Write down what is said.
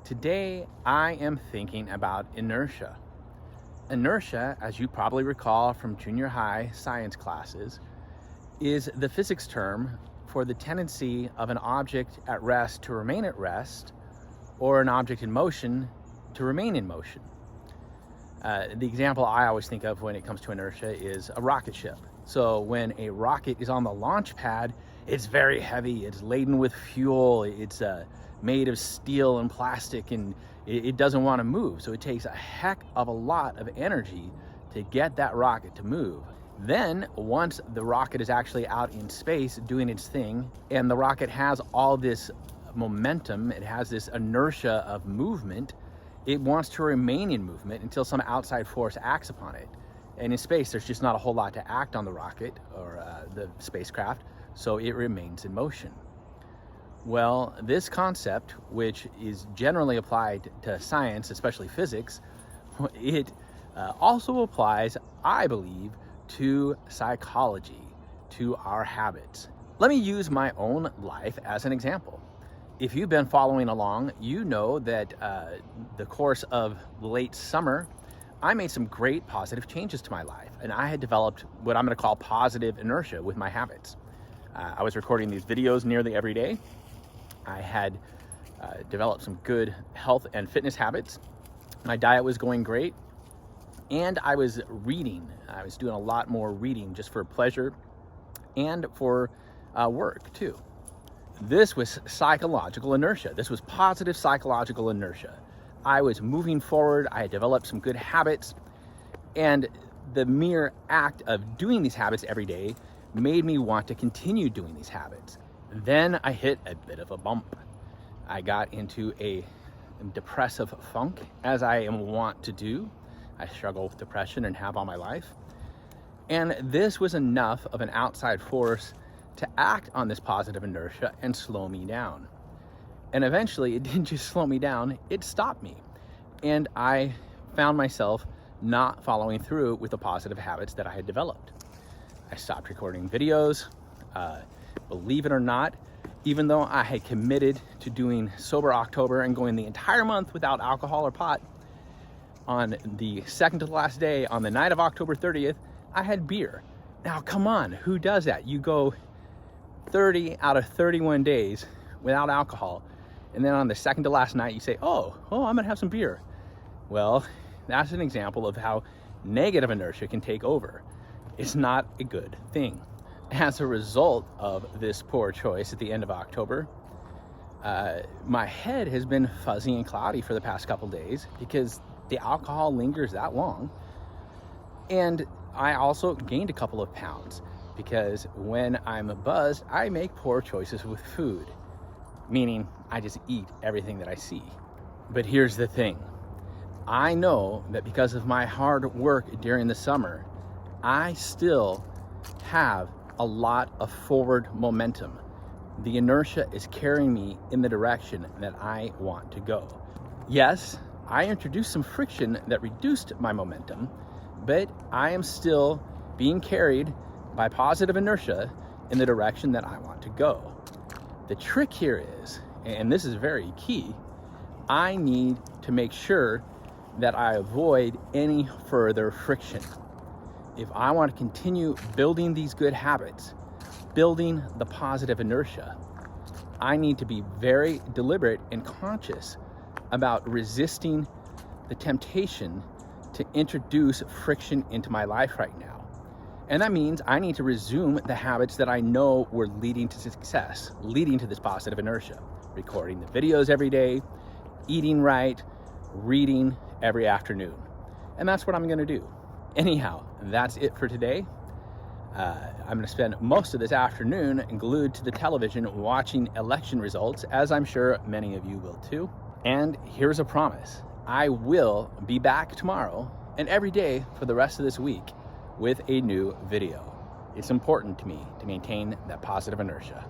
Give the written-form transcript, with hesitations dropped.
Today, I am thinking about inertia. Inertia, as you probably recall from junior high science classes, is the physics term for the tendency of an object at rest to remain at rest, or an object in motion to remain in motion. The example I always think of when it comes to inertia is a rocket ship. So when a rocket is on the launch pad, it's very heavy, it's laden with fuel, it's made of steel and plastic, and it doesn't want to move. So it takes a heck of a lot of energy to get that rocket to move. Then once the rocket is actually out in space doing its thing, and the rocket has all this momentum, it has this inertia of movement, it wants to remain in movement until some outside force acts upon it. And in space, there's just not a whole lot to act on the rocket or the spacecraft, so it remains in motion. Well, this concept, which is generally applied to science, especially physics, it also applies, I believe, to psychology, to our habits. Let me use my own life as an example. If you've been following along, you know that the course of late summer, I made some great positive changes to my life, and I had developed what I'm going to call positive inertia with my habits. I was recording these videos nearly every day. I had developed some good health and fitness habits. My diet was going great, and I was reading. I was doing a lot more reading just for pleasure and for work too. This was psychological inertia. This was positive psychological inertia. I was moving forward. I had developed some good habits, and the mere act of doing these habits every day made me want to continue doing these habits. Then I hit a bit of a bump. I got into a depressive funk, as I am wont to do. I struggle with depression and have all my life. And this was enough of an outside force to act on this positive inertia and slow me down. And eventually, it didn't just slow me down, it stopped me. And I found myself not following through with the positive habits that I had developed. I stopped recording videos. Believe it or not, even though I had committed to doing Sober October and going the entire month without alcohol or pot, on the second to last day, on the night of October 30th, I had beer. Now, come on, who does that? You go 30 out of 31 days without alcohol, and then on the second to last night, you say, oh, I'm gonna have some beer. Well, that's an example of how negative inertia can take over. It's not a good thing. As a result of this poor choice at the end of October, my head has been fuzzy and cloudy for the past couple days because the alcohol lingers that long. And I also gained a couple of pounds because when I'm buzzed, I make poor choices with food, meaning I just eat everything that I see. But here's the thing. I know that because of my hard work during the summer, I still have a lot of forward momentum. The inertia is carrying me in the direction that I want to go. Yes, I introduced some friction that reduced my momentum, but I am still being carried by positive inertia in the direction that I want to go. The trick here is, and this is very key, I need to make sure that I avoid any further friction. If I want to continue building these good habits, building the positive inertia, I need to be very deliberate and conscious about resisting the temptation to introduce friction into my life right now. And that means I need to resume the habits that I know were leading to success, leading to this positive inertia. Recording the videos every day, eating right, reading every afternoon. And that's what I'm gonna do. Anyhow, that's it for today. I'm going to spend most of this afternoon glued to the television watching election results, as I'm sure many of you will too. And here's a promise. I will be back tomorrow and every day for the rest of this week with a new video. It's important to me to maintain that positive inertia.